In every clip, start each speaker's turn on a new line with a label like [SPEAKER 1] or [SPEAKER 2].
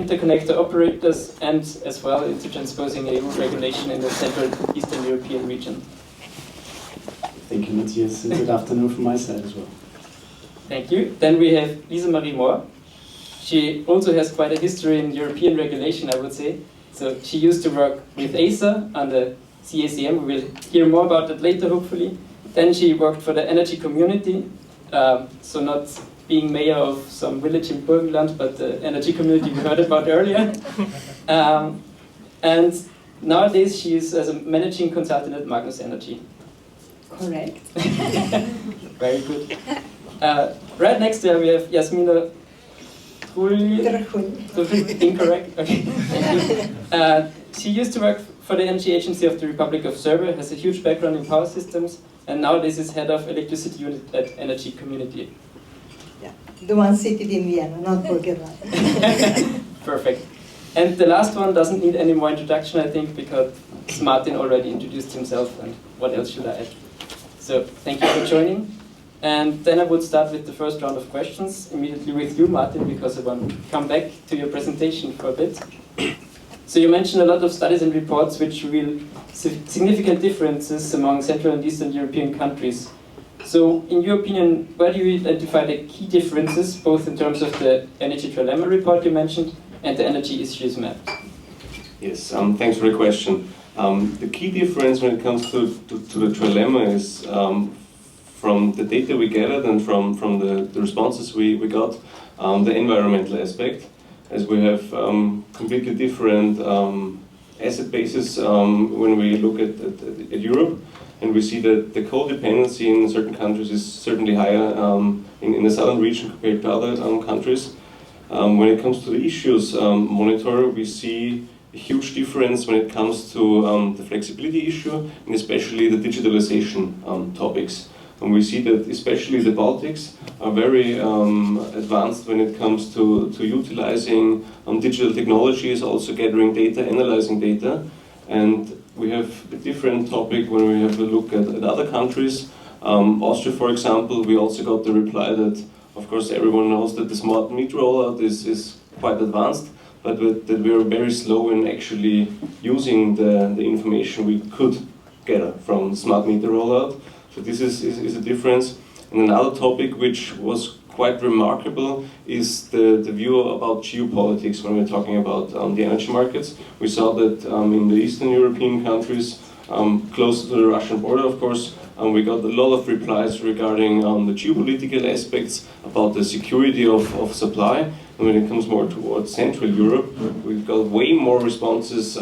[SPEAKER 1] interconnector operators, and as well into transposing EU regulation in the Central Eastern European region.
[SPEAKER 2] Thank you, Matthias, and good afternoon from my side as well.
[SPEAKER 1] Thank you. Then we have Lisa Marie Moore. She also has quite a history in European regulation, I would say. So she used to work with ACER on the CACM. We will hear more about that later, hopefully. Then she worked for the energy community, so not being mayor of some village in Burgenland, but the energy community we heard about earlier. And nowadays she is as a managing consultant at Magnus Energy.
[SPEAKER 3] Correct.
[SPEAKER 1] Very good. Right next to her we have Jasmina Incorrect. Okay. Thank you. She used to work for the Energy Agency of the Republic of Serbia, has a huge background in power systems, and nowadays is head of electricity unit at Energy Community.
[SPEAKER 3] Yeah, the one seated in Vienna, not Burgenland.
[SPEAKER 1] Perfect. And the last one doesn't need any more introduction, I think, because Martin already introduced himself, and what else should I add? So, thank you for joining. And then I would start with the first round of questions, immediately with you, Martin, because I want to come back to your presentation for a bit. So you mentioned a lot of studies and reports which reveal significant differences among Central and Eastern European countries. So, in your opinion, where do you identify the key differences, both in terms of the energy trilemma report you mentioned and the energy issues mapped?
[SPEAKER 4] Yes, thanks for the question. The key difference when it comes to the trilemma is from the data we gathered and from the responses we got, the environmental aspect, as we have completely different asset bases when we look at Europe, and we see that the codependency in certain countries is certainly higher in the southern region compared to other countries. When it comes to the issues monitor, we see a huge difference when it comes to the flexibility issue and especially the digitalization topics. And we see that especially the Baltics are very advanced when it comes to utilizing digital technologies, also gathering data, analyzing data. And we have a different topic when we have a look at other countries. Austria, for example, we also got the reply that, of course, everyone knows that the smart meter rollout is quite advanced, but that we are very slow in actually using the information we could gather from smart meter rollout. So this is a difference. And another topic which was quite remarkable is the view about geopolitics when we're talking about the energy markets. We saw that in the Eastern European countries, close to the Russian border, of course, we got a lot of replies regarding the geopolitical aspects about the security of supply. And when it comes more towards Central Europe, we've got way more responses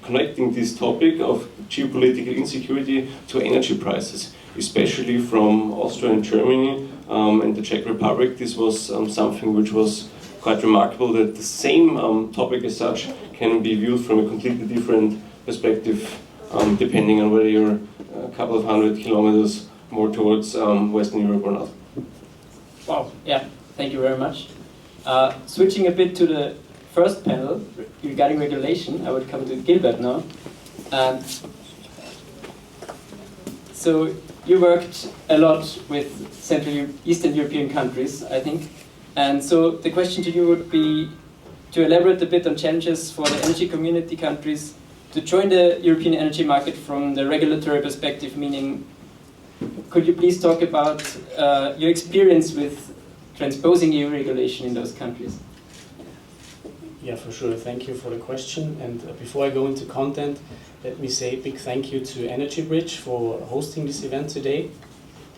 [SPEAKER 4] connecting this topic of geopolitical insecurity to energy prices, especially from Austria and Germany and the Czech Republic. This was something which was quite remarkable, that the same topic as such can be viewed from a completely different perspective depending on whether you're a couple of 100 kilometers more towards Western Europe or not.
[SPEAKER 1] Wow, yeah, thank you very much. Switching a bit to the first panel regarding regulation, I would come to Gilbert now. So you worked a lot with Central Eastern European countries, I think. And so the question to you would be to elaborate a bit on challenges for the energy community countries to join the European energy market from the regulatory perspective, meaning, could you please talk about your experience with transposing EU regulation in those countries?
[SPEAKER 2] Yeah, for sure. Thank you for the question. And before I go into content, let me say a big thank you to Energy Bridge for hosting this event today,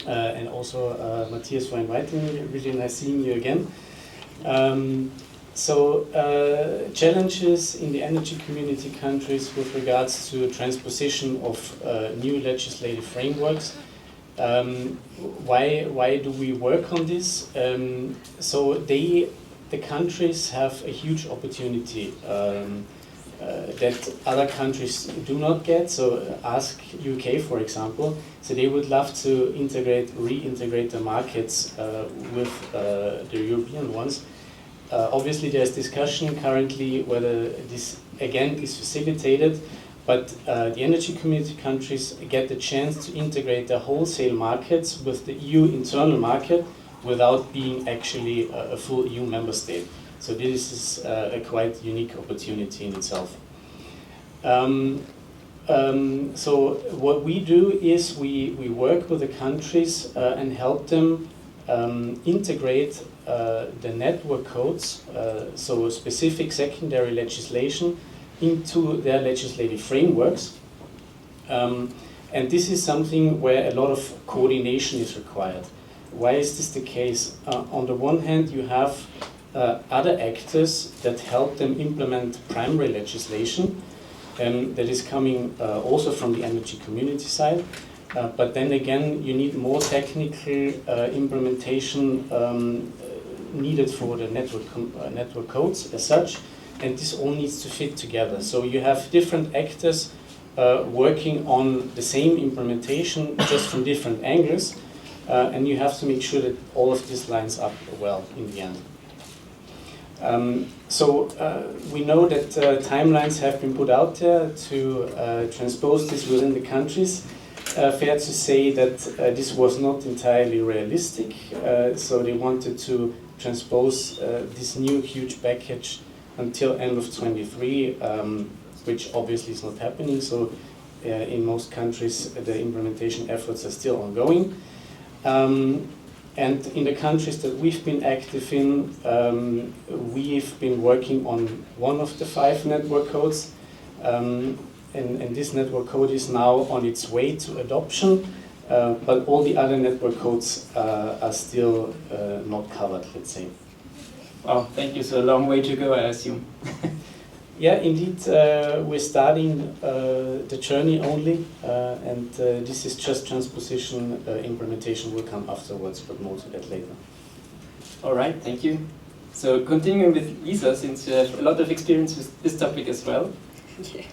[SPEAKER 2] and also Matthias for inviting me. Really nice seeing you again. Challenges in the energy community countries with regards to transposition of new legislative frameworks. Why do we work on this? The countries have a huge opportunity that other countries do not get. So ask UK, for example. So they would love to reintegrate the markets with the European ones. Obviously, there's discussion currently whether this again is facilitated, but the energy community countries get the chance to integrate their wholesale markets with the EU internal market without being actually a full EU member state. So this is a quite unique opportunity in itself. So what we do is we work with the countries and help them integrate the network codes, so specific secondary legislation, into their legislative frameworks. And this is something where a lot of coordination is required. Why is this the case? On the one hand, you have other actors that help them implement primary legislation, that is coming also from the energy community side. But then again, you need more technical implementation needed for the network codes as such, and this all needs to fit together. So you have different actors working on the same implementation, just from different angles, and you have to make sure that all of this lines up well in the end. So we know that timelines have been put out there to transpose this within the countries. Fair to say that this was not entirely realistic, so they wanted to transpose this new huge package until end of 23, which obviously is not happening. So in most countries the implementation efforts are still ongoing. And in the countries that we've been active in, we've been working on one of the 5 network codes. And this network code is now on its way to adoption, but all the other network codes are still not covered, let's say.
[SPEAKER 1] Wow, thank you. So a long way to go, I assume.
[SPEAKER 2] Yeah, indeed, we're starting the journey only, and this is just transposition. Implementation will come afterwards, but more to that later.
[SPEAKER 1] All right, thank you. So continuing with Lisa, since you have a lot of experience with this topic as well.
[SPEAKER 5] Yes.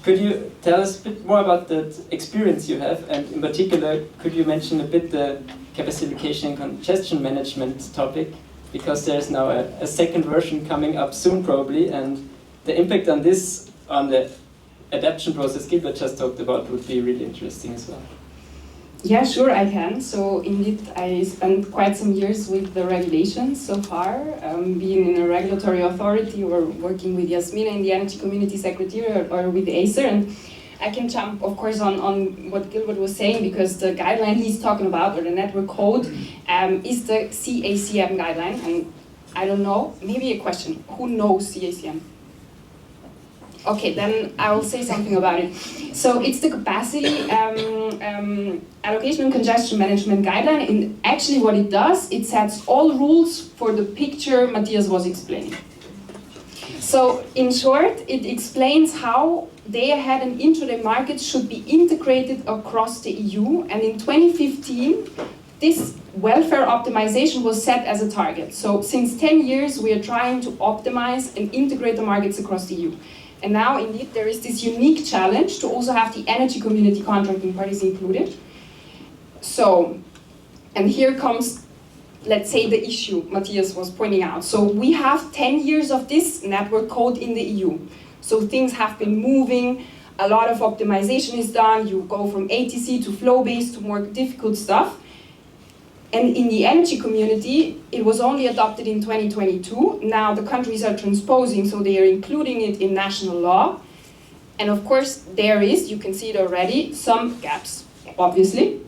[SPEAKER 1] Could you tell us a bit more about that experience you have, and in particular, could you mention a bit the capacity allocation and congestion management topic? Because there's now a second version coming up soon probably, and the impact on this, on the adaptation process Gilbert just talked about, would be really interesting as well.
[SPEAKER 5] Yeah, sure, I can. So indeed, I spent quite some years with the regulations so far, being in a regulatory authority or working with Yasmina in the Energy Community Secretariat or with the ACER. And I can jump, of course, on what Gilbert was saying, because the guideline he's talking about, or the network code, is the CACM guideline. And I don't know, maybe a question, who knows CACM? Okay, then I will say something about it. So it's the capacity allocation and congestion management guideline, and actually what it does, it sets all rules for the picture Matthias was explaining. So in short, it explains how day-ahead and intraday markets should be integrated across the EU, and in 2015, this welfare optimization was set as a target. So since 10 years, we are trying to optimize and integrate the markets across the EU. And now, indeed, there is this unique challenge to also have the energy community contracting parties included. So, and here comes, let's say, the issue Matthias was pointing out. So we have 10 years of this network code in the EU. So things have been moving, a lot of optimization is done, you go from ATC to flow-based to more difficult stuff. And in the energy community, it was only adopted in 2022. Now the countries are transposing, so they are including it in national law. And of course, there is, you can see it already, some gaps, obviously.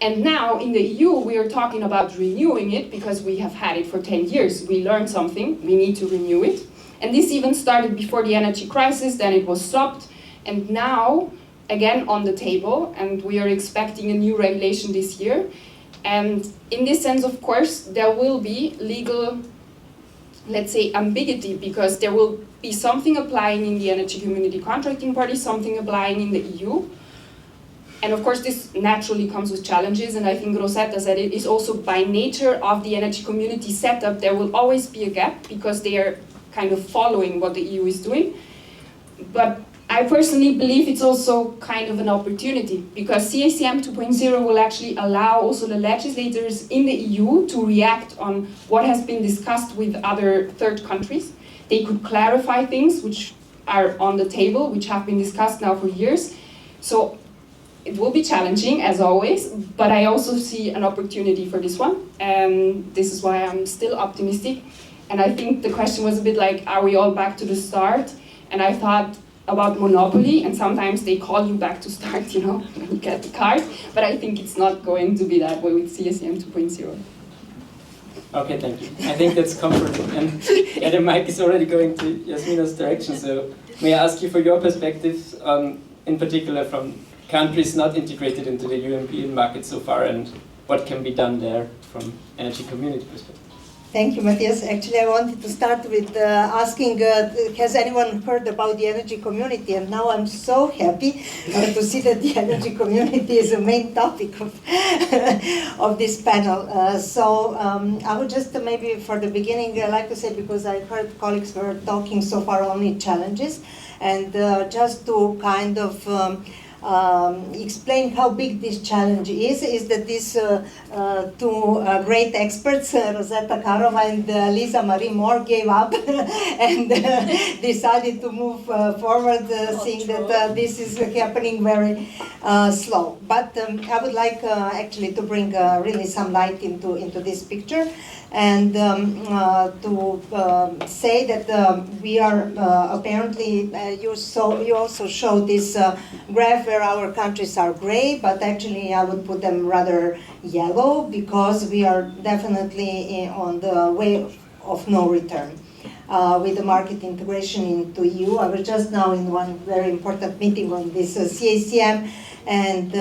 [SPEAKER 5] And now in the EU, we are talking about renewing it because we have had it for 10 years. We learned something, we need to renew it. And this even started before the energy crisis, then it was stopped. And now, again, on the table, and we are expecting a new regulation this year. And in this sense, of course, there will be legal, let's say, ambiguity, because there will be something applying in the energy community contracting party, something applying in the EU. And of course, this naturally comes with challenges, and I think Rosetta said it is also by nature of the energy community setup, there will always be a gap, because they are kind of following what the EU is doing. But I personally believe it's also kind of an opportunity, because CACM 2.0 will actually allow also the legislators in the EU to react on what has been discussed with other third countries. They could clarify things which are on the table, which have been discussed now for years. So it will be challenging, as always, but I also see an opportunity for this one, and this is why I'm still optimistic. And I think the question was a bit like, are we all back to the start? And I thought about monopoly, and sometimes they call you back to start, you know, when you get the card. But I think it's not going to be that way with CSEM 2.0.
[SPEAKER 1] Okay, thank you. I think that's comforting. And the mic is already going to Jasmina's direction, so may I ask you for your perspectives on, in particular from countries not integrated into the European market so far, and what can be done there from energy community perspective?
[SPEAKER 3] Thank you, Matthias. Actually, I wanted to start with asking, has anyone heard about the energy community? And now I'm so happy to see that the energy community is the main topic of, of this panel. I would just maybe for the beginning like to say, because I heard colleagues were talking so far only challenges, and just to kind of explain how big this challenge is that these two great experts, Rosetta Karova and Lisa Marie Moore, gave up and decided to move forward, seeing that this is happening very slow. But I would like actually to bring really some light into this picture, and to say that we are apparently, you also showed this graph where our countries are gray, but actually I would put them rather yellow, because we are definitely on the way of no return. With the market integration into EU. I was just now in one very important meeting on this CACM, and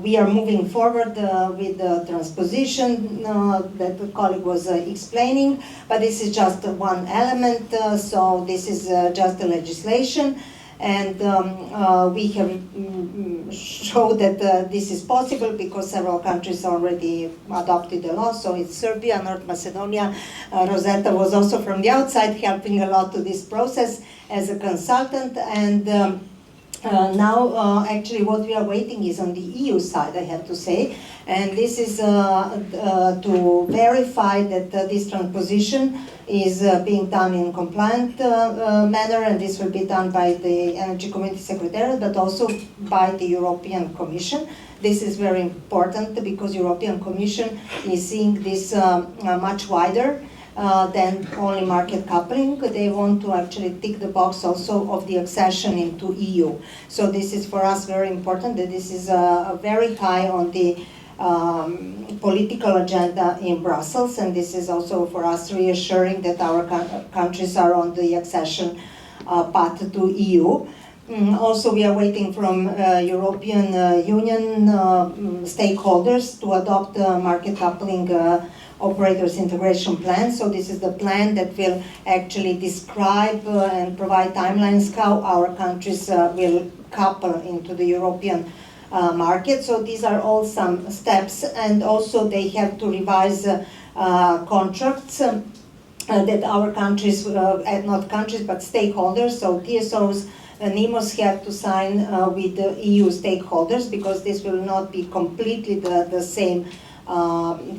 [SPEAKER 3] we are moving forward with the transposition that the colleague was explaining, but this is just one element, so this is just the legislation, and we have showed that this is possible because several countries already adopted the law, so it's Serbia, North Macedonia. Rosetta was also from the outside helping a lot to this process as a consultant, and now, actually, what we are waiting is on the EU side, I have to say, and this is to verify that this transposition is being done in compliant manner, and this will be done by the Energy Community Secretariat, but also by the European Commission. This is very important because European Commission is seeing this much wider than only market coupling. They want to actually tick the box also of the accession into EU. So this is for us very important, that this is very high on the political agenda in Brussels, and this is also for us reassuring that our countries are on the accession path to EU. Also, we are waiting from European Union stakeholders to adopt the market coupling operators integration plan. So this is the plan that will actually describe and provide timelines how our countries will couple into the European market. So these are all some steps, and also they have to revise contracts that our countries, not countries but stakeholders, so TSOs, NEMOs have to sign with the EU stakeholders, because this will not be completely the same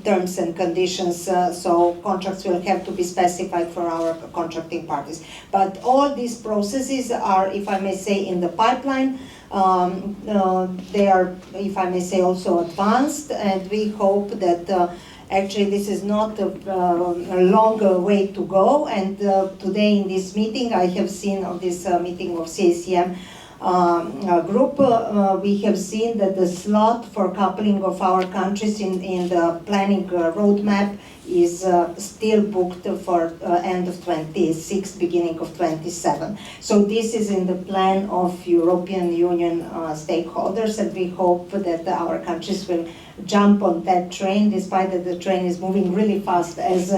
[SPEAKER 3] terms and conditions, so contracts will have to be specified for our contracting parties. But all these processes are, if I may say, in the pipeline. They are, if I may say, also advanced, and we hope that actually this is not a long way to go. And today in this meeting, I have seen on this meeting of CACM group, we have seen that the slot for coupling of our countries in the planning roadmap is still booked for end of 26, beginning of 27. So this is in the plan of European Union stakeholders, and we hope that our countries will jump on that train, despite that the train is moving really fast, as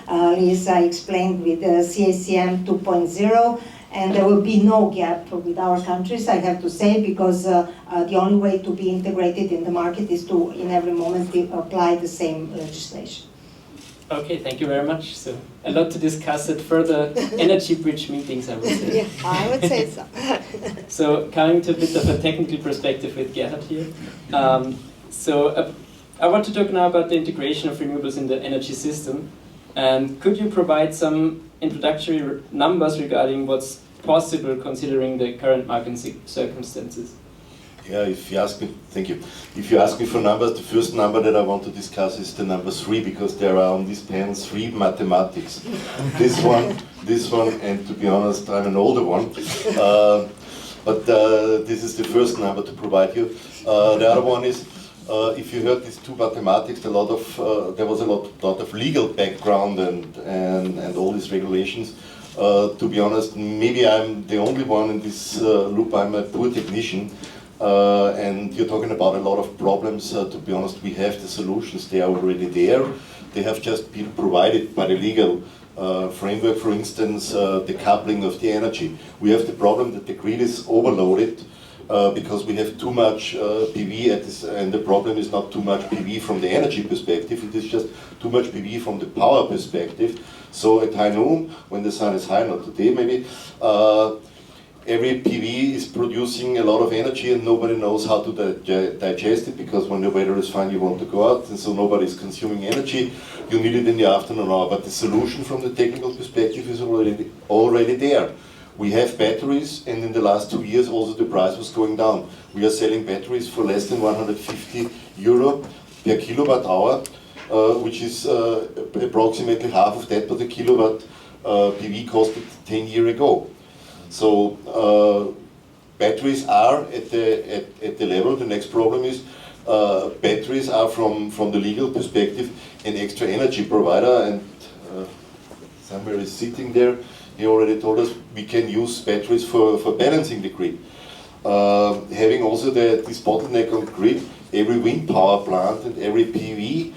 [SPEAKER 3] Lisa explained with CACM 2.0. And there will be no gap with our countries, I have to say, because the only way to be integrated in the market is to, in every moment, apply the same legislation.
[SPEAKER 1] Okay, thank you very much. So, a lot to discuss at further energy bridge meetings, I would say.
[SPEAKER 3] Yeah, I would say so.
[SPEAKER 1] So, coming to a bit of a technical perspective with Gerhard here. I want to talk now about the integration of renewables in the energy system. And could you provide some introductory numbers regarding what's possible considering the current market circumstances?
[SPEAKER 6] Yeah, if you ask me, thank you. If you ask me for numbers, the first number that I want to discuss is the number 3, because there are on this pen 3 mathematics. this one, and to be honest, I'm an older one. But this is the first number to provide you. The other one is, if you heard these 2 mathematics, there was a lot of legal background and all these regulations. To be honest, maybe I'm the only one in this loop. I'm a poor technician. And you're talking about a lot of problems. To be honest, we have the solutions. They are already there. They have just been provided by the legal framework. For instance, the coupling of the energy. We have the problem that the grid is overloaded because we have too much PV at this, and the problem is not too much PV from the energy perspective. It is just too much PV from the power perspective. So at high noon, when the sun is high, not today maybe, every PV is producing a lot of energy and nobody knows how to digest it, because when the weather is fine you want to go out, and so nobody is consuming energy. You need it in the afternoon hour, but the solution from the technical perspective is already there. We have batteries, and in the last 2 years also the price was going down. We are selling batteries for less than 150 euro per kilowatt hour, which is approximately half of that what the kilowatt PV costed 10 years ago. So batteries are at the level. The next problem is batteries are from the legal perspective an extra energy provider, and somewhere is sitting there. He already told us we can use batteries for balancing the grid. Having also this bottleneck on the grid, every wind power plant and every PV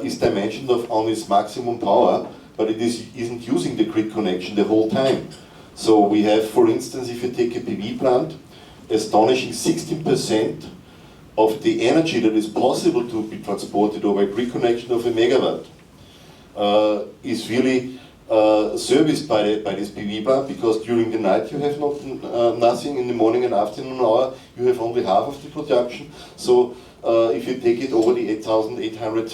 [SPEAKER 6] is dimensioned on its maximum power, but it isn't using the grid connection the whole time. So we have, for instance, if you take a PV plant, astonishing 16% of the energy that is possible to be transported over a grid connection of a megawatt is really serviced by this PV plant, because during the night you have nothing, in the morning and afternoon hour you have only half of the production. So if you take it over the 8,800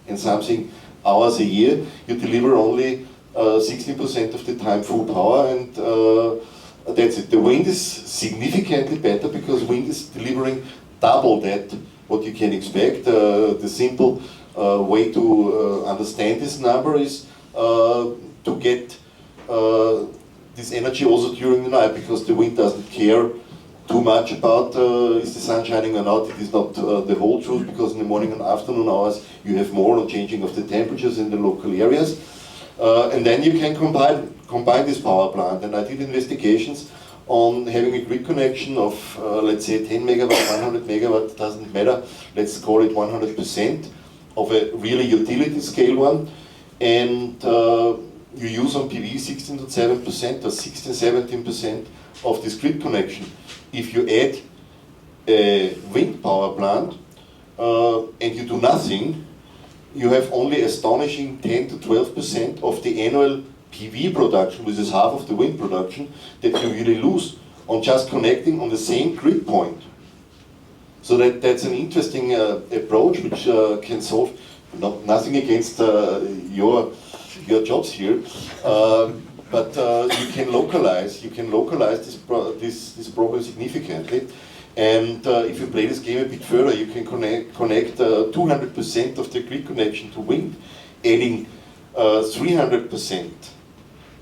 [SPEAKER 6] and something hours a year, you deliver only 16% of the time full power, and that's it. The wind is significantly better because wind is delivering double that what you can expect. The simple way to understand this number is to get this energy also during the night, because the wind doesn't care too much about is the sun shining or not. It is not the whole truth, because in the morning and afternoon hours you have more changing of the temperatures in the local areas. And then you can combine this power plant. And I did investigations on having a grid connection of, let's say, 10 megawatt, 100 megawatt, doesn't matter. Let's call it 100% of a really utility scale one. And you use on PV 16.7% or 16-17% of this grid connection. If you add a wind power plant and you do nothing, you have only astonishing 10 to 12% of the annual PV production, which is half of the wind production, that you really lose on just connecting on the same grid point. So that's an interesting approach which can solve, nothing against your jobs here, but you can localize this problem significantly. And if you play this game a bit further, you can connect 200% of the grid connection to wind, adding 300%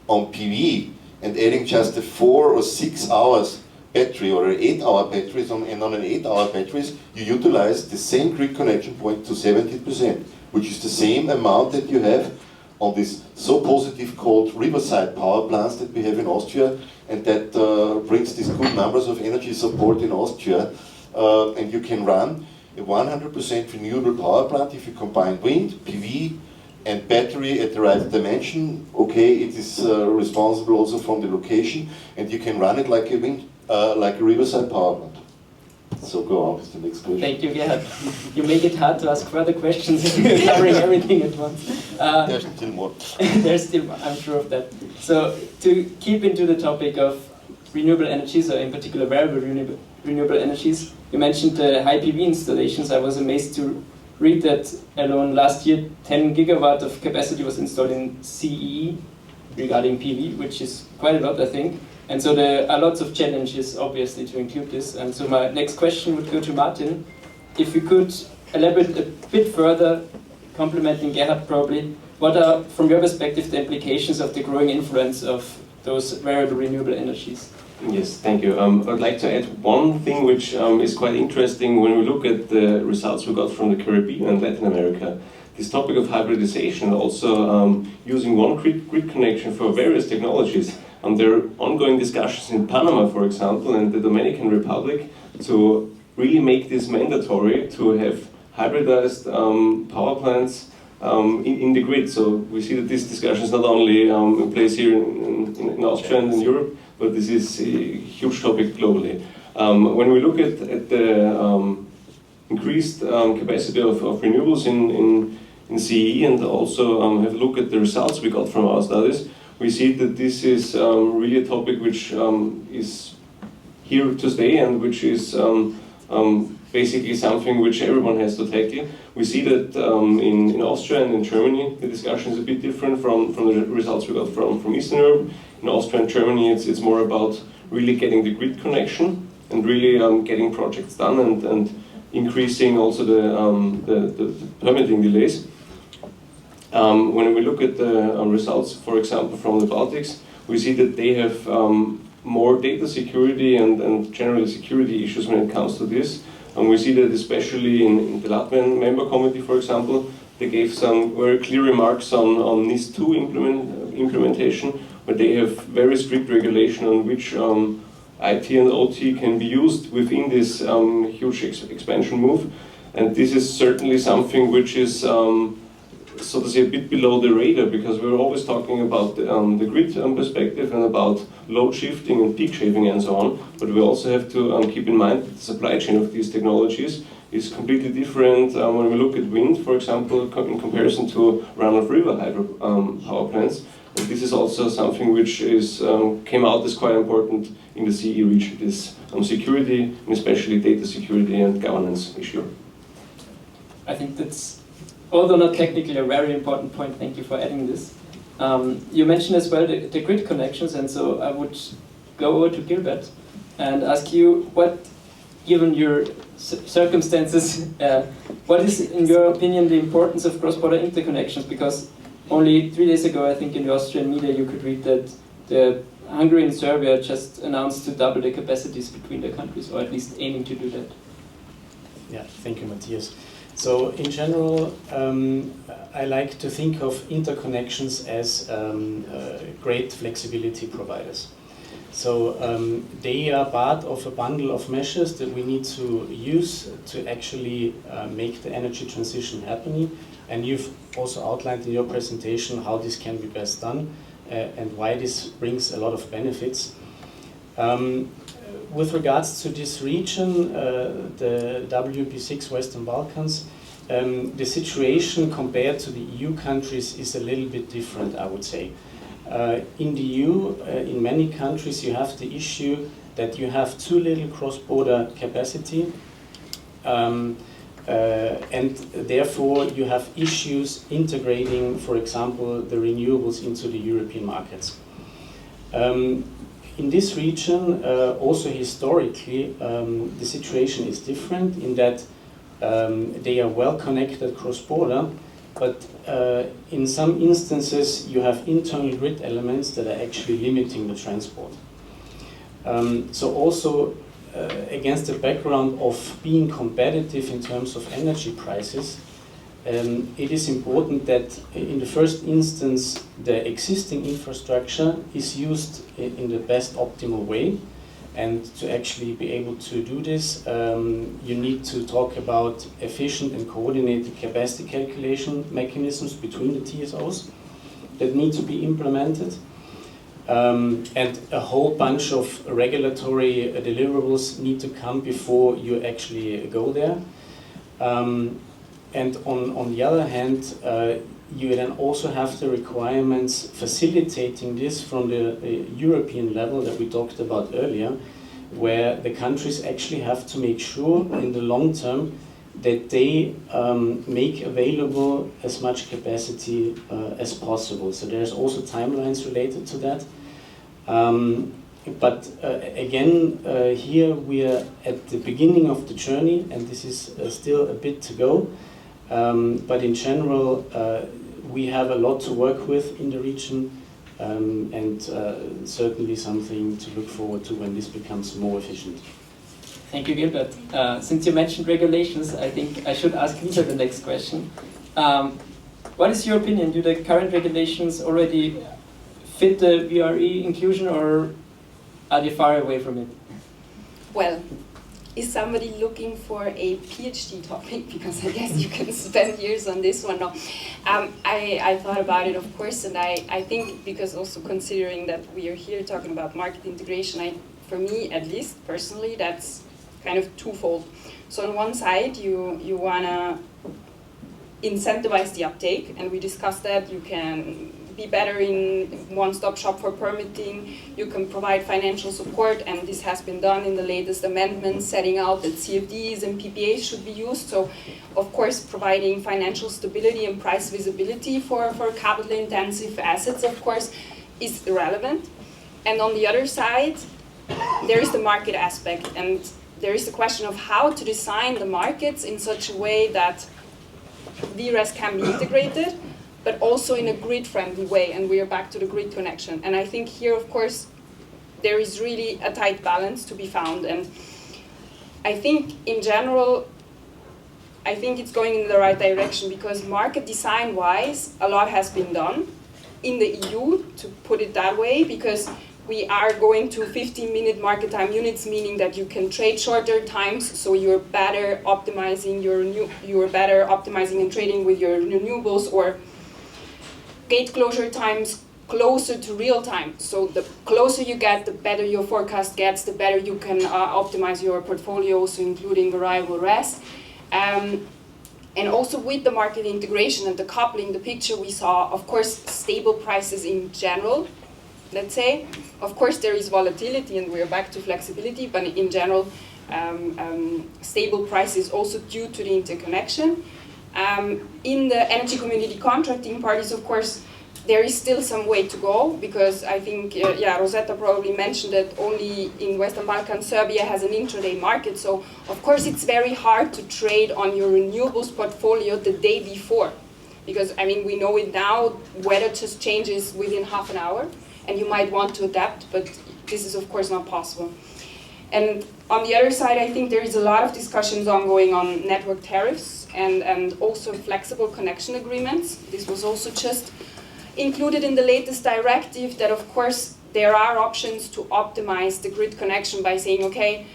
[SPEAKER 6] on PV, and adding just a 4 or 6 hours battery or an 8-hour batteries, and on an 8-hour batteries, you utilize the same grid connection point to 70%, which is the same amount that you have on this so positive called riverside power plants that we have in Austria, and that brings these good numbers of energy support in Austria. And you can run a 100% renewable power plant if you combine wind, PV and battery at the right dimension. Okay, it is responsible also from the location, and you can run it like a riverside power plant. So go on with the next question.
[SPEAKER 1] Thank you, Gerhard. You make it hard to ask further questions if you're covering everything at once.
[SPEAKER 6] There's still more.
[SPEAKER 1] There's still, I'm sure of that. So to keep into the topic of renewable energies, or in particular variable renewable energies, you mentioned the high PV installations. I was amazed to read that alone last year 10 gigawatt of capacity was installed in CEE regarding PV, which is quite a lot, I think. And so there are lots of challenges, obviously, to include this. And so my next question would go to Martin. If you could elaborate a bit further, complementing Gerhard probably, what are, from your perspective, the implications of the growing influence of those variable renewable energies?
[SPEAKER 4] Yes, thank you. I'd like to add one thing which is quite interesting when we look at the results we got from the Caribbean and Latin America. This topic of hybridization, also using one grid connection for various technologies. There are ongoing discussions in Panama, for example, and the Dominican Republic to really make this mandatory to have hybridized power plants in the grid. So we see that this discussion is not only in place here in Austria and in Europe, but this is a huge topic globally. When we look at the increased capacity of renewables in CE and also have a look at the results we got from our studies, we see that this is really a topic which is here to stay and which is basically something which everyone has to tackle. We see that in Austria and in Germany the discussion is a bit different from the results we got from Eastern Europe. In Austria and Germany it's more about really getting the grid connection and really getting projects done and increasing also the permitting delays. When we look at the results, for example, from the Baltics, we see that they have more data security and general security issues when it comes to this. And we see that especially in the Latvian member committee, for example, they gave some very clear remarks on NIS2 implementation, where they have very strict regulation on which IT and OT can be used within this huge expansion move. And this is certainly something which is so to say a bit below the radar, because we're always talking about the grid perspective and about load shifting and peak shaving and so on, but we also have to keep in mind that the supply chain of these technologies is completely different when we look at wind, for example, in comparison to run-of-river hydro power plants. And this is also something which is came out as quite important in the CE region, this security, and especially data security and governance issue.
[SPEAKER 1] I think that's, although not technically, a very important point. Thank you for adding this. You mentioned as well the grid connections, and so I would go over to Gilbert and ask you, what, given your circumstances, what is, in your opinion, the importance of cross-border interconnections? Because only 3 days ago, I think in the Austrian media, you could read that the Hungary and Serbia just announced to double the capacities between the countries, or at least aiming to do that.
[SPEAKER 2] Yeah, thank you, Matthias. So in general, I like to think of interconnections as great flexibility providers. So they are part of a bundle of measures that we need to use to actually make the energy transition happening. And you've also outlined in your presentation how this can be best done and why this brings a lot of benefits. With regards to this region, the WP6 Western Balkans, the situation compared to the EU countries is a little bit different, I would say. In the EU, in many countries, you have the issue that you have too little cross-border capacity, and therefore you have issues integrating, for example, the renewables into the European markets. In this region, also historically, the situation is different in that they are well connected cross-border, but in some instances you have internal grid elements that are actually limiting the transport. So also against the background of being competitive in terms of energy prices, it is important that in the first instance the existing infrastructure is used in the best optimal way, and to actually be able to do this you need to talk about efficient and coordinated capacity calculation mechanisms between the TSOs that need to be implemented, and a whole bunch of regulatory deliverables need to come before you actually go there. And on the other hand, you then also have the requirements facilitating this from the European level that we talked about earlier, where the countries actually have to make sure in the long term that they make available as much capacity as possible. So there's also timelines related to that. But again, here we are at the beginning of the journey, and this is still a bit to go. But in general, we have a lot to work with in the region, and certainly something to look forward to when this becomes more efficient.
[SPEAKER 1] Thank you, Gilbert. Since you mentioned regulations, I think I should ask Lisa the next question. What is your opinion? Do the current regulations already fit the VRE inclusion, or are they far away from it?
[SPEAKER 5] Well, is somebody looking for a PhD topic? Because I guess you can spend years on this one. No, I thought about it, of course, and I think because also considering that we are here talking about market integration, for me at least personally, that's kind of twofold. So on one side, you wanna incentivize the uptake, and we discussed that. You can be better in one-stop shop for permitting, you can provide financial support, and this has been done in the latest amendments, setting out that CFDs and PPAs should be used. So, of course, providing financial stability and price visibility for capital-intensive assets, of course, is relevant. And on the other side, there is the market aspect, and there is the question of how to design the markets in such a way that VRES can be integrated, but also in a grid-friendly way, and we are back to the grid connection. And I think here, of course, there is really a tight balance to be found. And I think, in general, I think it's going in the right direction, because market design-wise, a lot has been done in the EU, to put it that way, because we are going to 15-minute market time units, meaning that you can trade shorter times, so you're better optimizing and trading with your renewables, or gate closure times closer to real time. So the closer you get, the better your forecast gets, the better you can optimize your portfolio, so including variable RES. And also with the market integration and the coupling, the picture we saw, of course, stable prices in general, let's say. Of course, there is volatility, and we're back to flexibility, but in general, stable prices also due to the interconnection. In the energy community contracting parties, of course, there is still some way to go, because I think, Rosetta probably mentioned that only in Western Balkan, Serbia has an intraday market. So, of course, it's very hard to trade on your renewables portfolio the day before, because, I mean, we know it now, weather just changes within half an hour, and you might want to adapt, but this is, of course, not possible. And on the other side, I think there is a lot of discussions ongoing on network tariffs and also flexible connection agreements. This was also just included in the latest directive, that of course there are options to optimize the grid connection by saying, okay,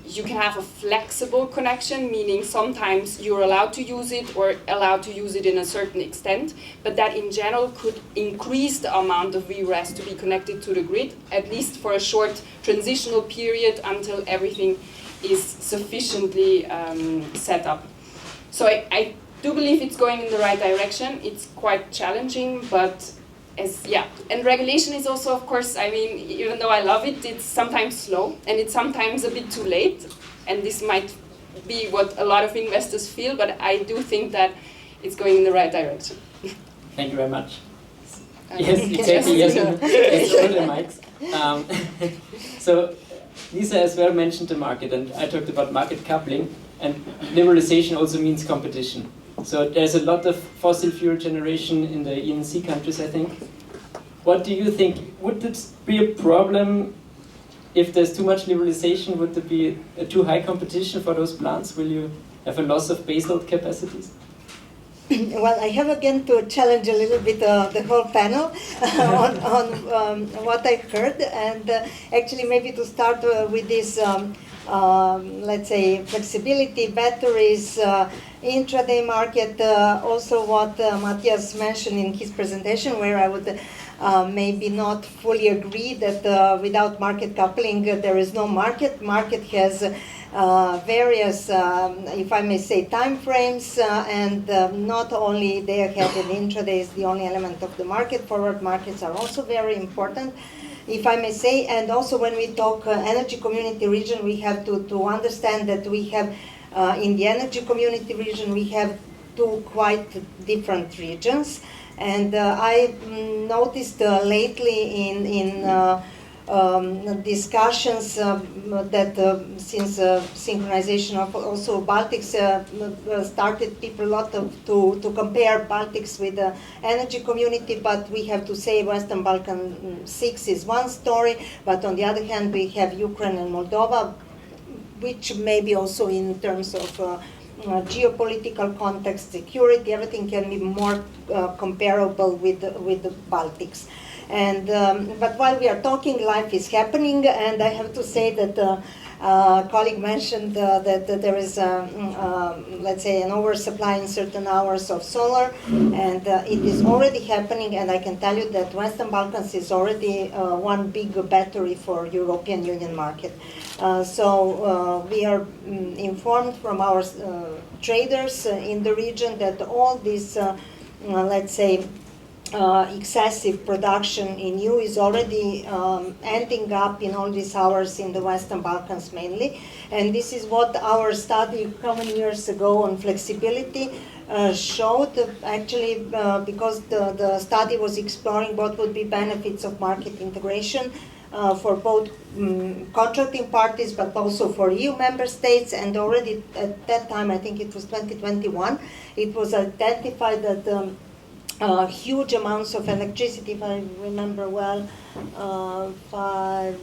[SPEAKER 5] you can have a flexible connection, meaning sometimes you're allowed to use it or allowed to use it in a certain extent, but that in general could increase the amount of VRES to be connected to the grid, at least for a short transitional period until everything is sufficiently set up. So I do believe it's going in the right direction. It's quite challenging, but and regulation is also, of course, I mean, even though I love it, it's sometimes slow, and it's sometimes a bit too late, and this might be what a lot of investors feel, but I do think that it's going in the right direction.
[SPEAKER 1] Thank you very much. Yes, exactly, yes, all the mics. So, Lisa as well mentioned the market, and I talked about market coupling, and liberalization also means competition. So there's a lot of fossil fuel generation in the ENC countries, I think. What do you think? Would it be a problem if there's too much liberalization? Would there be a too high competition for those plants? Will you have a loss of baseload capacities?
[SPEAKER 3] Well, I have again to challenge a little bit the whole panel on what I heard, and actually maybe to start with this, let's say, flexibility, batteries, intraday market, also what Matthias mentioned in his presentation, where I would maybe not fully agree that without market coupling there is no market. Market has various, if I may say, time frames, and not only day ahead and intraday is the only element of the market. Forward markets are also very important, if I may say. And also when we talk energy community region, we have to understand that we have in the energy community region we have two quite different regions. And I noticed lately in discussions that since synchronization of also Baltics started people a lot to compare Baltics with the energy community, but we have to say Western Balkan 6 is one story, but on the other hand we have Ukraine and Moldova, which maybe also in terms of geopolitical context, security, everything can be more comparable with the Baltics. And but while we are talking, life is happening, and I have to say that colleague mentioned that there is, let's say, an oversupply in certain hours of solar, and it is already happening. And I can tell you that Western Balkans is already one big battery for European Union market. So we are informed from our traders in the region that all this, let's say, excessive production in EU is already ending up in all these hours in the Western Balkans mainly. And this is what our study how many years ago on flexibility showed, actually, because the study was exploring what would be benefits of market integration for both contracting parties, but also for EU member states. And already at that time, I think it was 2021, it was identified that huge amounts of electricity, if I remember well, 5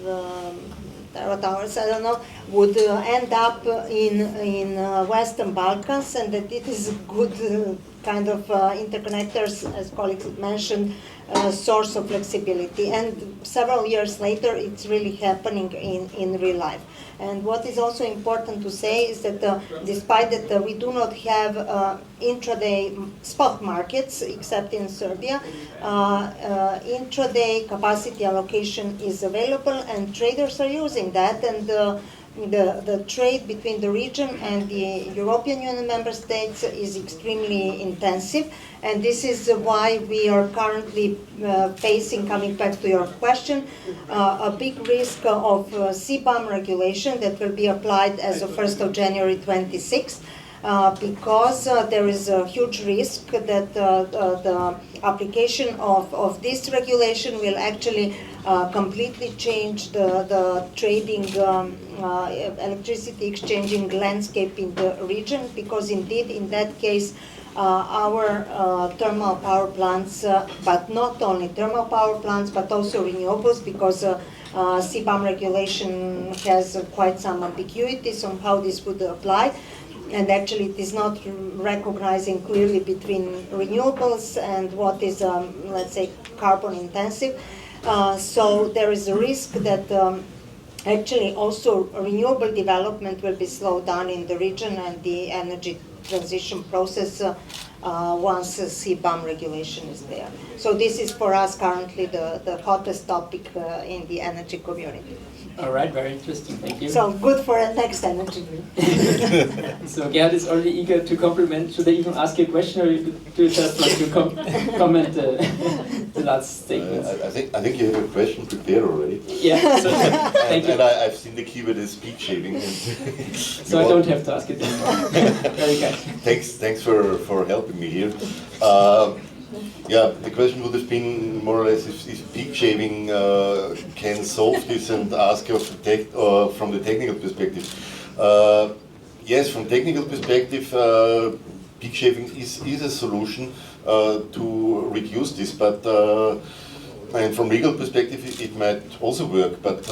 [SPEAKER 3] terawatt-hours, I don't know, would end up in Western Balkans, and that it is a good kind of interconnectors, as colleagues mentioned, source of flexibility. And several years later, it's really happening in real life. And what is also important to say is that despite that we do not have intraday spot markets, except in Serbia, intraday capacity allocation is available, and traders are using that. And the trade between the region and the European Union member states is extremely intensive. And this is why we are currently facing, coming back to your question, a big risk of CBAM regulation that will be applied as of 1st of January 26, because there is a huge risk that the application of this regulation will actually completely change the trading, electricity exchanging landscape in the region, because indeed in that case our thermal power plants, but not only thermal power plants, but also renewables, because CBAM regulation has quite some ambiguities on how this would apply. And actually it is not recognizing clearly between renewables and what is, let's say, carbon intensive. So there is a risk that actually also renewable development will be slowed down in the region, and the energy transition process once CBAM regulation is there. So this is for us currently the hottest topic in the energy community.
[SPEAKER 1] All right, very interesting, thank you.
[SPEAKER 3] So good for a next energy week.
[SPEAKER 1] So Gerhard is already eager to compliment. Should I even ask you a question, or do you just like to comment the last statements?
[SPEAKER 6] I think you have a question prepared already.
[SPEAKER 1] Yeah, so thank you.
[SPEAKER 6] And I've seen the keyword is peak shaving.
[SPEAKER 1] So I don't have to ask it anymore. Very kind.
[SPEAKER 6] Thanks for helping me here. Yeah, the question would have been more or less if peak shaving can solve this, and ask you from the technical perspective. Yes, from technical perspective, peak shaving is a solution to reduce this, but and from legal perspective it might also work, but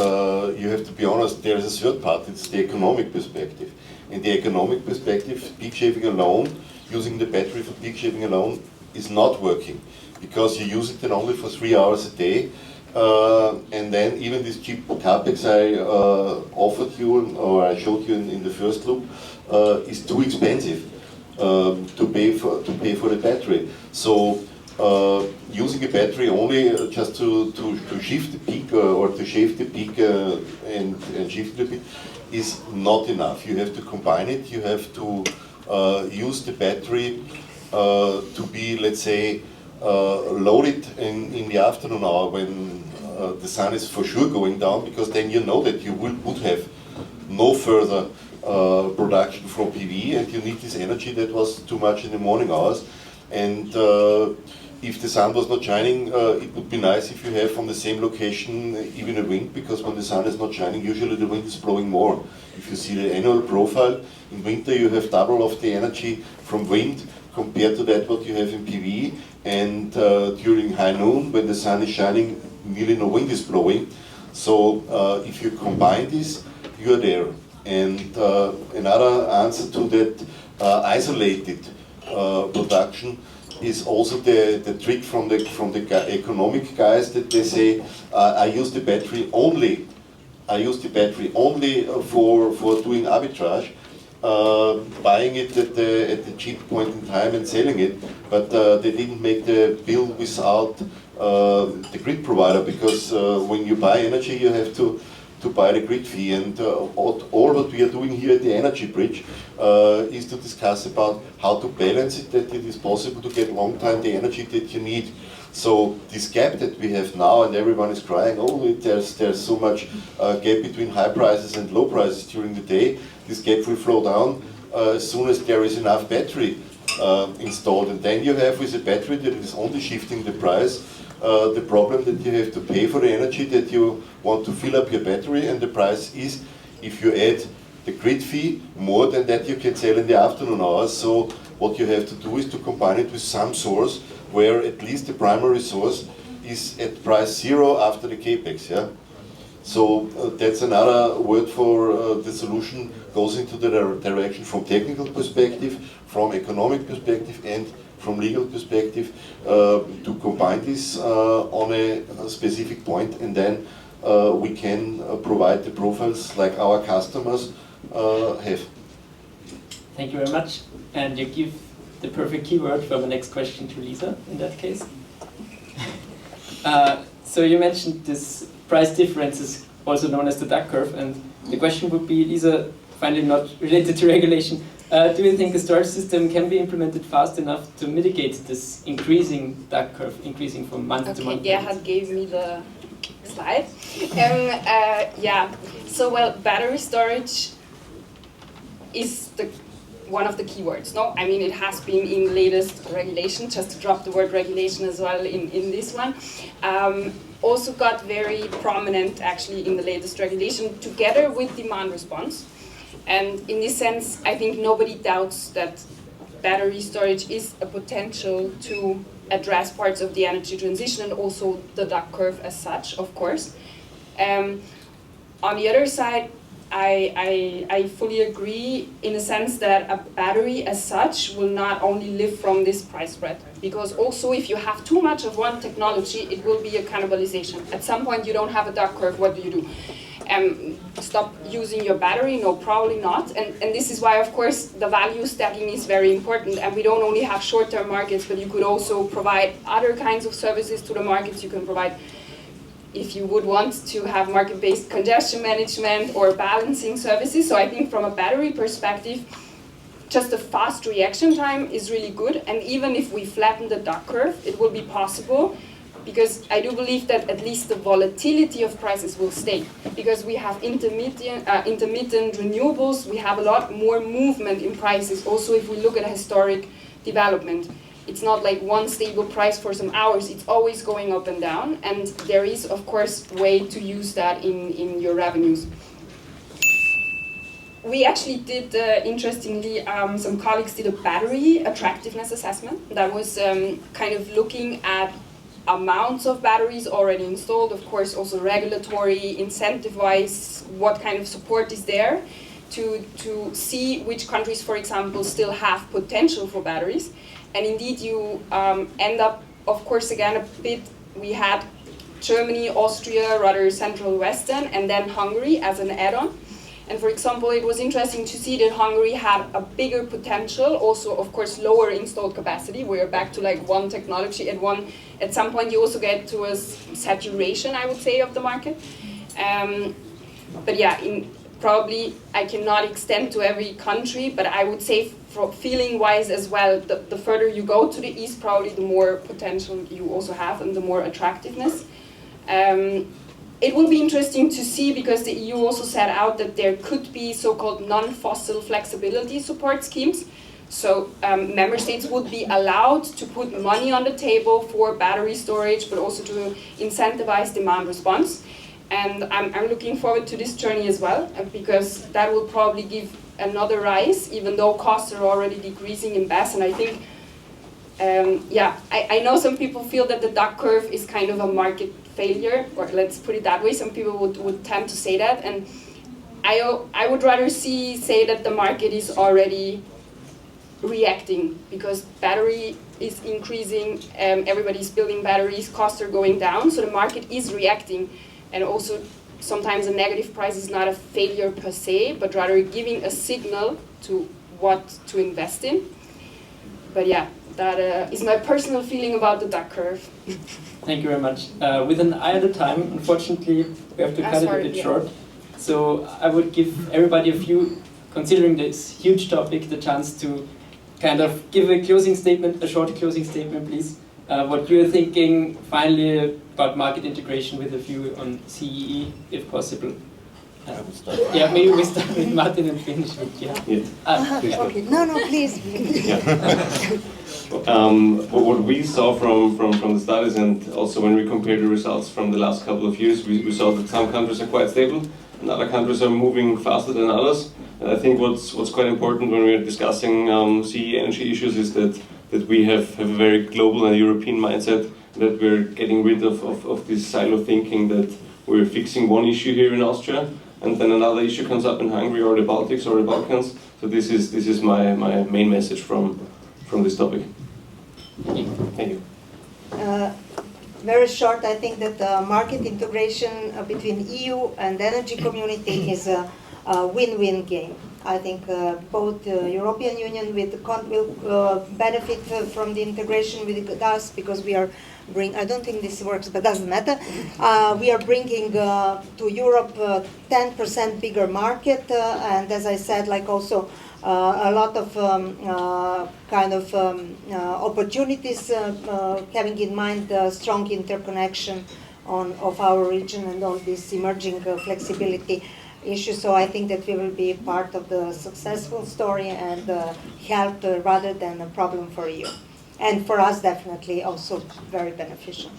[SPEAKER 6] you have to be honest, there is a third part, it's the economic perspective. In the economic perspective, peak shaving alone, using the battery for peak shaving alone, is not working, because you use it then only for 3 hours a day, and then even this cheap capex I offered you, or I showed you in the first loop, is too expensive to pay for the battery. So using a battery only just to shift the peak or to shave the peak and shift it a bit is not enough. You have to combine it. You have to use the battery to be, let's say, loaded in the afternoon hour when the sun is for sure going down, because then you know that you would have no further production from PV, and you need this energy that was too much in the morning hours. And if the sun was not shining, it would be nice if you have on the same location even a wind, because when the sun is not shining, usually the wind is blowing more. If you see the annual profile, in winter you have double of the energy from wind compared to that what you have in PV, and during high noon, when the sun is shining, nearly no wind is blowing. So if you combine this, you are there. And another answer to that isolated production is also the trick from the economic guys, that they say, I use the battery only for doing arbitrage, buying it at the cheap point in time and selling it, but they didn't make the bill without the grid provider, because when you buy energy you have to buy the grid fee, and all what we are doing here at the Energy Bridge is to discuss about how to balance it, that it is possible to get long time the energy that you need. So this gap that we have now, and everyone is crying, oh, there's so much gap between high prices and low prices during the day. This gap will flow down as soon as there is enough battery installed, and then you have with a battery that is only shifting the price, the problem that you have to pay for the energy that you want to fill up your battery, and the price is, if you add the grid fee, more than that you can sell in the afternoon hours. So what you have to do is to combine it with some source where at least the primary source is at price zero after the capex. Yeah. So that's another word for the solution goes into the direction from technical perspective, from economic perspective, and from legal perspective, to combine this on a specific point, and then we can provide the profiles like our customers have.
[SPEAKER 1] Thank you very much. And you give the perfect keyword for the next question to Lisa in that case. So you mentioned this price differences, also known as the duck curve, and the question would be, Lisa, finally not related to regulation, do you think a storage system can be implemented fast enough to mitigate this increasing duck curve, increasing from month to month?
[SPEAKER 5] Gerhard gave me the slide. Yeah, so well, battery storage is one of the keywords, no? I mean, it has been in latest regulation, just to drop the word regulation as well in this one. Also got very prominent actually in the latest regulation together with demand response. And in this sense, I think nobody doubts that battery storage is a potential to address parts of the energy transition and also the duck curve as such, of course. On the other side, I fully agree in the sense that a battery as such will not only live from this price spread, because also if you have too much of one technology, it will be a cannibalization. At some point you don't have a duck curve, what do? Stop using your battery? No, probably not. And this is why, of course, the value stacking is very important. And we don't only have short-term markets, but you could also provide other kinds of services to the markets. You can provide, if you would want to have market-based congestion management or balancing services. So I think from a battery perspective, just a fast reaction time is really good. And even if we flatten the duck curve, it will be possible, because I do believe that at least the volatility of prices will stay, because we have intermittent renewables, we have a lot more movement in prices. Also, if we look at a historic development, it's not like one stable price for some hours, it's always going up and down, and there is, of course, a way to use that in your revenues. We actually did, interestingly, some colleagues did a battery attractiveness assessment that was kind of looking at amounts of batteries already installed, of course also regulatory, incentive-wise, what kind of support is there to see which countries, for example, still have potential for batteries. And indeed you end up, of course, again a bit, we had Germany, Austria, rather central western, and then Hungary as an add-on. And for example, it was interesting to see that Hungary had a bigger potential, also of course lower installed capacity. We're back to like one technology at some point you also get to a saturation, I would say, of the market. But yeah, probably I cannot extend to every country, but I would say feeling wise as well, the further you go to the east, probably the more potential you also have and the more attractiveness. It will be interesting to see, because the EU also set out that there could be so-called non-fossil flexibility support schemes. So member states would be allowed to put money on the table for battery storage, but also to incentivize demand response. And I'm looking forward to this journey as well, because that will probably give another rise, even though costs are already decreasing in BESS. And I think, I know some people feel that the duck curve is kind of a market failure, or let's put it that way. Some people would tend to say that. And I would rather say that the market is already reacting, because battery is increasing, everybody's building batteries, costs are going down, so the market is reacting. And also, sometimes a negative price is not a failure per se, but rather giving a signal to what to invest in. But yeah, that is my personal feeling about the duck curve.
[SPEAKER 1] Thank you very much. With an eye at a time, unfortunately, we have to cut it a bit short. So I would give everybody considering this huge topic, the chance to kind of give a closing statement, a short closing statement, please. What you're thinking finally about market integration with a view on CEE, if possible.
[SPEAKER 6] I would start.
[SPEAKER 1] Yeah, maybe we start with Martin and finish with
[SPEAKER 3] Okay. No, please.
[SPEAKER 4] What we saw from the studies, and also when we compared the results from the last couple of years, we saw that some countries are quite stable and other countries are moving faster than others. And I think what's quite important when we're discussing CE energy issues is that we have a very global and European mindset, that we're getting rid of this silo thinking that we're fixing one issue here in Austria and then another issue comes up in Hungary or the Baltics or the Balkans. So this is my main message from this topic. Thank you.
[SPEAKER 3] Very short, I think that market integration between EU and the energy community is a win-win game. I think both the European Union will benefit from the integration with us, because we are I don't think this works, but doesn't matter. We are bringing to Europe 10% bigger market, and as I said, like also a lot of opportunities, having in mind the strong interconnection of our region and all this emerging flexibility issue. So I think that we will be part of the successful story and help rather than a problem for you. And for us, definitely also very beneficial.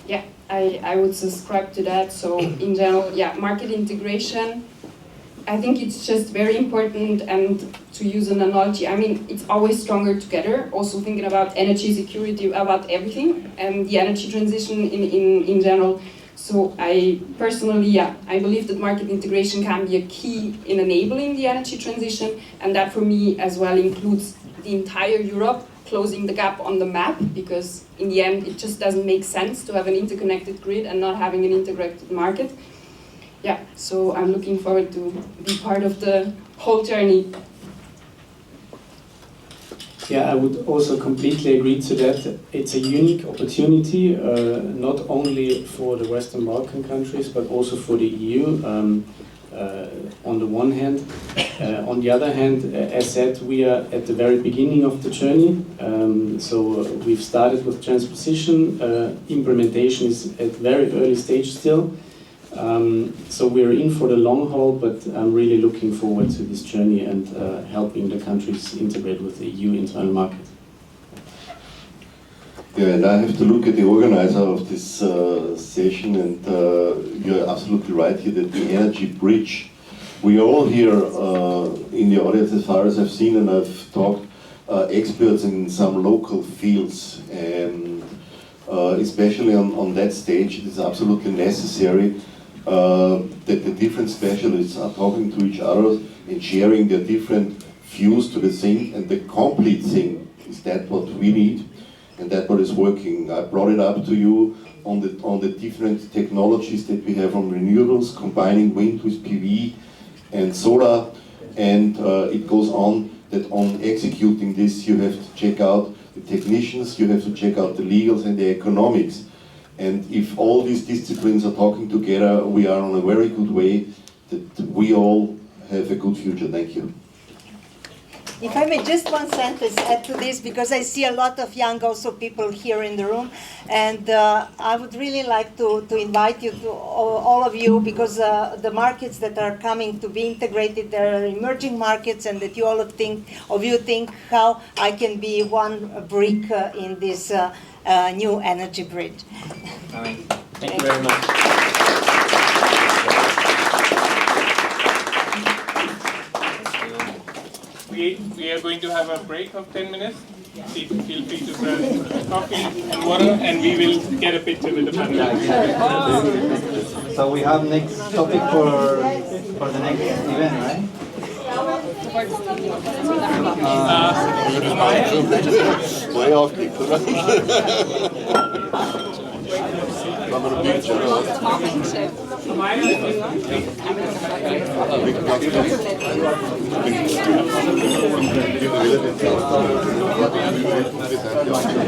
[SPEAKER 5] Yeah, I would subscribe to that. So in general, market integration, I think it's just very important. And to use an analogy, I mean, it's always stronger together. Also thinking about energy security, about everything, and the energy transition in general. So I personally, I believe that market integration can be a key in enabling the energy transition, and that for me as well includes the entire Europe, closing the gap on the map, because in the end it just doesn't make sense to have an interconnected grid and not having an integrated market. Yeah, so I'm looking forward to be part of the whole journey.
[SPEAKER 2] Yeah, I would also completely agree to that. It's a unique opportunity, not only for the Western Balkan countries, but also for the EU. On the one hand. On the other hand, as said, we are at the very beginning of the journey. So we've started with transposition. Implementation is at very early stage still. So we're in for the long haul, but I'm really looking forward to this journey and helping the countries integrate with the EU internal market.
[SPEAKER 6] Yeah, and I have to look at the organizer of this session, and you're absolutely right here that the energy bridge, we are all here in the audience, as far as I've seen and I've talked, experts in some local fields, and especially on that stage it is absolutely necessary that the different specialists are talking to each other and sharing their different views to the thing, and the complete thing is that what we need. And that's what is working. I brought it up to you on the different technologies that we have on renewables, combining wind with PV and solar, and it goes on that on executing this you have to check out the technicians, you have to check out the legals and the economics. And if all these disciplines are talking together, we are on a very good way that we all have a good future. Thank you.
[SPEAKER 3] If I may, just one sentence add to this, because I see a lot of young also people here in the room, and I would really like to invite you to all of you, because the markets that are coming to be integrated, there are emerging markets, and that you all think how I can be one brick in this new energy bridge.
[SPEAKER 1] All right. Thank you very much.
[SPEAKER 7] We are going to have a break of 10 minutes. Feel free to grab coffee and water, and we will get a picture with the panelists.
[SPEAKER 8] So we have next topic for the next event, right?
[SPEAKER 6] Way aufgelegt, oder? Machen wir eine Bildschirm raus. Ich bin relativ